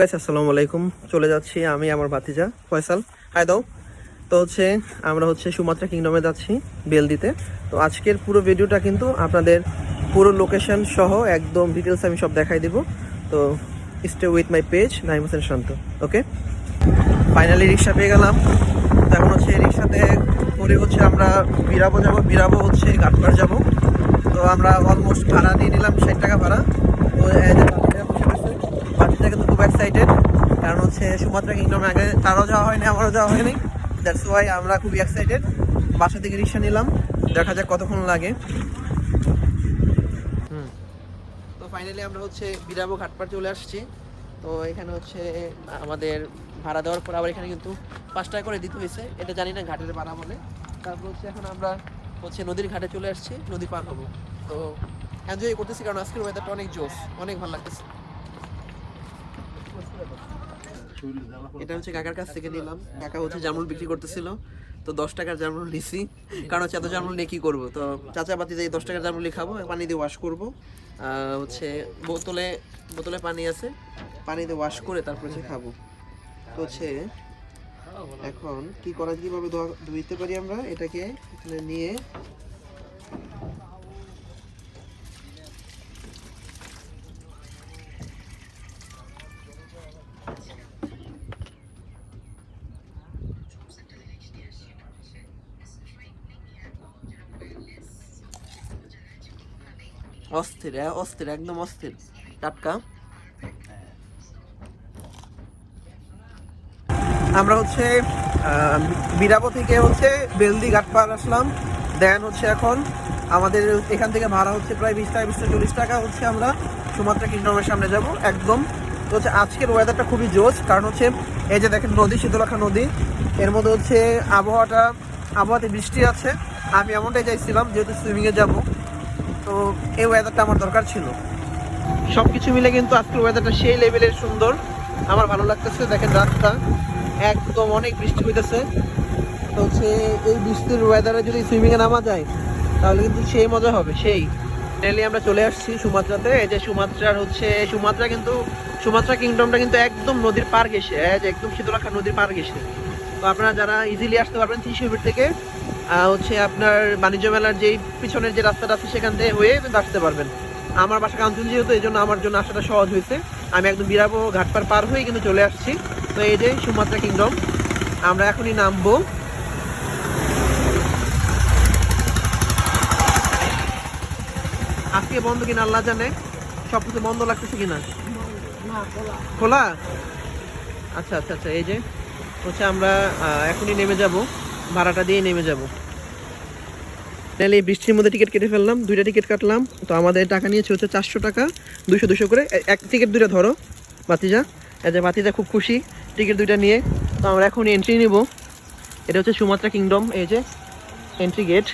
আসসালামু আলাইকুম। চলে যাচ্ছি আমি আমার ভাতিজা ফয়সাল। হাই দাও। তো আমরা সুমাত্রা কিংডমে যাচ্ছি বেল দিতে। তো আজকের পুরো ভিডিওটা কিন্তু আপনাদের পুরো লোকেশন সহ একদম ডিটেলস আমি সব দেখাই দিব। তো stay with my page Naim Hossain Shanto. Okay, finally rickshaw পেয়ে গেলাম। তো এখন রিক্সাতে করে আমরা বিরাবো ঘাটপাড় যাব। তো আমরা অলমোস্ট ভাড়া নিয়ে নিলাম 60 টাকা ভাড়া। তো বাচ্চাটা কিন্তু খুব এক্সাইটেড, কারণ সুমাত্রা কিংডমে আগে তারও যাওয়া হয়নি, আমারও যাওয়া হয়নি। দ্যাটস ওয়াই আমরা খুবই এক্সাইটেড। বাসা থেকে রিক্সা নিলাম, দেখা যাক কতক্ষণ লাগে। তো ফাইনালি আমরা বিরাবো ঘাটপাড় চলে আসছি। তো এখানে আমাদের ভাড়া দেওয়ার পর আবার এখানে কিন্তু 5 টাকা করে দিতে হয়েছে, এটা জানি না ঘাটের ভাড়া বলে। তারপর এখন আমরা নদীর ঘাটে চলে আসছি, নদী পার হবো। তো এনজয় করতেছি, কারণ আজকের ওয়েদারটা অনেক জোস, অনেক ভালো লাগতেছে। এটা কাকার কাছ থেকে নিলাম। কাকা জামরুল বিক্রি করতেছিল, তো 10 টাকার জামরুল নিছি, কারণ এত জামরুল নিয়ে কি করবো। তো চাচা বাতি যে 10 টাকার জামরুল খাবো, পানি দিয়ে ওয়াশ করবো। বোতলে পানি আছে, পানি দিয়ে ওয়াশ করে তারপর খাবো। তো এখন কি করা, কিভাবে ধুইতে পারি আমরা এটাকে এখানে নিয়ে। অস্থির অস্থির, একদম অস্থির, টাটকা। আমরা বিরাবো থেকে বেলদি ঘাটপাড় আসলাম। দেন এখন আমাদের এখান থেকে ভাড়া প্রায় 20 টাকা, 40 টাকা আমরা সুমাত্রা কিংডমের সামনে যাব একদম। তো আজকের ওয়েদারটা খুবই জোস, কারণ এই যে দেখেন নদী, শীতলক্ষা নদী, এর মধ্যে আবহাওয়াতে বৃষ্টি আছে। আমি এমনটাই চাইছিলাম, যেহেতু সুইমিংয়ে যাব, তো এই ওয়েদারটা আমার দরকার ছিল। সব কিছু মিলে কিন্তু আজকের ওয়েদারটা সেই লেভেলের সুন্দর, আমার ভালো লাগতেছে। দেখেন রাস্তা একদম, অনেক বৃষ্টি হইতেছে। তো এই বৃষ্টির ওয়েদারে যদি সুইমিংয়ে নামা যায়, তাহলে কিন্তু সেই মজা হবে, সেই। ফাইনালি আমরা চলে আসছি সুমাত্রাতে। এই যে সুমাত্রা কিংডমটা কিন্তু একদম নদীর পার ঘেঁষে, একদম শীতলক্ষা নদীর পার ঘেঁষে। তো আপনারা যারা ইজিলি আসতে পারবেন 30 ফিট থেকে, আপনার বাণিজ্য মেলার যেই পিছনের যে রাস্তাটা আছে সেখান থেকে হয়ে কিন্তু আসতে পারবেন। আমার বাসা কাঞ্চন, যেহেতু এই জন্য আমার জন্য আসাটা সহজ হয়েছে। আমি একদম বিরাবো ঘাটপাড় পার হয়ে কিন্তু চলে আসছি। তো এই যে সুমাত্রা কিংডম, আমরা এখনই নামবো। আজকে বন্ধ কিনা আল্লাহ জানে, সবকিছু বন্ধ লাগতেছে কিনা। খোলা? আচ্ছা আচ্ছা আচ্ছা। এই যে আমরা এখনই নেমে যাব, ভাড়াটা দিয়ে নেমে যাব। তাহলে এই বৃষ্টির মধ্যে টিকিট কেটে ফেললাম, 2টা টিকিট কাটলাম। তো আমাদের টাকা নিয়েছে 400 টাকা, 200 করে এক টিকিট। 2টা ধরো ভাতিজা। এই যে ভাতিজা খুব খুশি টিকিট 2টা নিয়ে। তো আমরা এখন এন্ট্রি নিব। এটা সুমাত্রা কিংডম, এই যে এন্ট্রি গেট।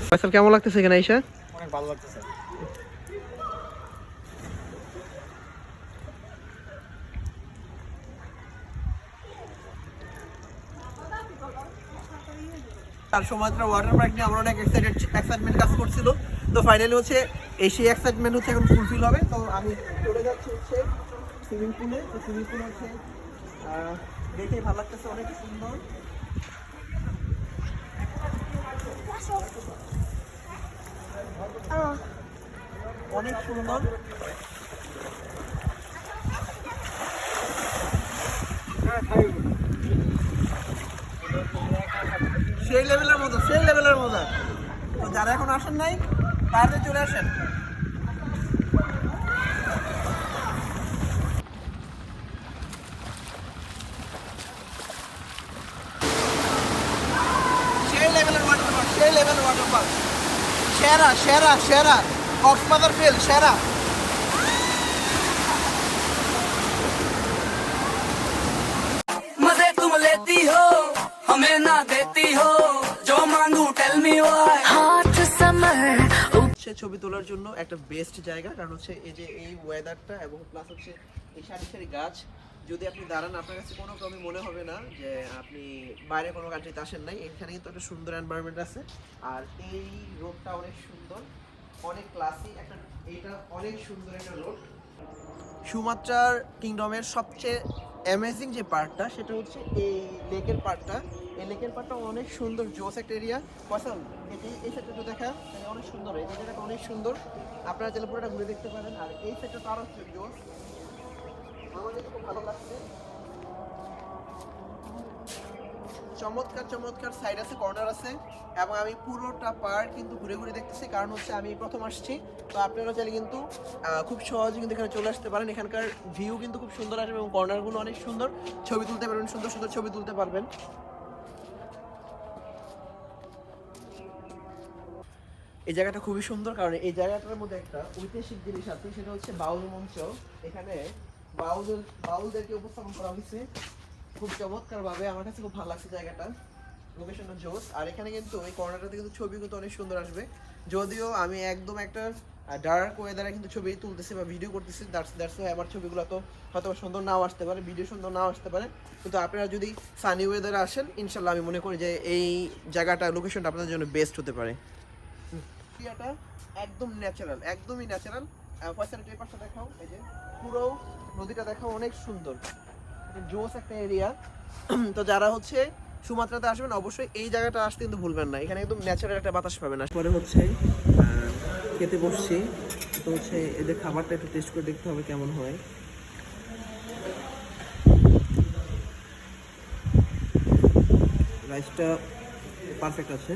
ফয়সাল, কেমন লাগতেছে এখানে আইসা? অনেক ভালো লাগতেছে। আর সুমাত্রা ওয়াটার পার্ক নিয়ে আমরা অনেক এক্সাইটমেন্ট কাজ করছিল। তো ফাইনালি সেই এক্সাইটমেন্ট এখন ফুলফিল হবে। তো আমি চলে যাচ্ছি সুইমিং পুলে। তো সুইমিং পুল দেখে ভালো লাগতেছে, অনেক সুন্দর। অনেক সুন্দর। সেই লেভেলের মজা, সেই লেভেলের মজা। তো যারা এখন আসেন নাই, তাড়াতাড়ি চলে আসেন। সেই লেভেলের ওয়াটার পার্ক, সেই লেভেলের ওয়াটার পার্ক। সেরা সেরা সেরা, কক্সবাজার ফেল সেরা। मजे तुम लेती हो हमें ना देती हो जो मांगू tell me why hot summer. ছবি তোলার জন্য একটা বেস্ট জায়গা, কারণ এই যে এই ওয়েদারটা এবং প্লাস এই সারি সারি গাছ, যদি আপনি দাঁড়ান আপনার কাছে কোনো ক্রমে মনে হবে না যে আপনি বাইরে কোনো কান্ট্রিতে আসেন নাই। এখানে কিন্তু একটা সুন্দর এনভায়রনমেন্ট আছে, আর এই রোডটা অনেক সুন্দর, অনেক ক্লাসি একটা, এইটা অনেক সুন্দর একটা রোড। সুমাত্রার কিংডমের সবচেয়ে অ্যামেজিং যে পার্টটা সেটা হচ্ছে এই লেকের পার্টটা। এই লেকের পার্টটা অনেক সুন্দর, জোস একটা এরিয়া। ফয়সাল, এই সেক্টরটা দেখা অনেক সুন্দর, এই জায়গাটা অনেক সুন্দর, আপনারা চাইলে পুরোটা ঘুরে দেখতে পারেন। আর এই সেক্টরটা আরও জোস, আমাদের খুব ভালো লাগছে। চমৎকার চমৎকার সাইড আছে, কর্নার আছে, এবং আমি পুরোটা পার্ক কিন্তু ঘুরে ঘুরে দেখতেছি, কারণ হচ্ছে আমি প্রথম আসছি। তো আপনারা চাইলে কিন্তু খুব সহজে কিন্তু এখানে চলে আসতে পারেন। এখানকার ভিউ কিন্তু খুব সুন্দর আসবে এবং কর্নারগুলো অনেক সুন্দর, ছবি তুলতে পারবেন, সুন্দর সুন্দর ছবি তুলতে পারবেন। এই জায়গাটা খুবই সুন্দর, কারণ এই জায়গাটার মধ্যে একটা ঐতিহাসিক জিনিস আছে, সেটা হচ্ছে বাউল মঞ্চ। এখানে বাউলদেরকে উপস্থাপন করা হয়েছে খুব চমৎকারভাবে। আমার কাছে খুব ভালো লাগছে জায়গাটা, লোকেশনটা জোস। আর এখানে কিন্তু এই কর্নারটাতে কিন্তু ছবি কিন্তু অনেক সুন্দর আসবে, যদিও আমি একদম একটা ডার্ক ওয়েদারে কিন্তু ছবি তুলতেছি বা ভিডিও করতেছি, দ্যাটস ওয়াই আমার ছবিগুলো তো হয়তো সুন্দর নাও আসতে পারে, ভিডিও সুন্দর নাও আসতে পারে। কিন্তু আপনারা যদি সানি ওয়েদারে আসেন, ইনশাল্লাহ আমি মনে করি যে এই জায়গাটা, লোকেশনটা আপনাদের জন্য বেস্ট হতে পারে। এরিয়াটা একদম ন্যাচারাল, একদমই ন্যাচারাল। ফয়সালের এই পাশটা দেখাও, এই যে পুরো নদীটা দেখাও, অনেক সুন্দর, জোস একটা এরিয়া। তো যারা হচ্ছে সুমাত্রাতে আসবেন অবশ্যই এই জায়গাটা আসতে কিন্তু ভুলবেন না, এখানে একদম ন্যাচারাল একটা বাতাস পাবেন। পরে হচ্ছে খেতে বসছি, তো হচ্ছে এদের খাবারটা একটু টেস্ট করে দেখতে হবে কেমন হয়। রাইসটা পারফেক্ট আছে।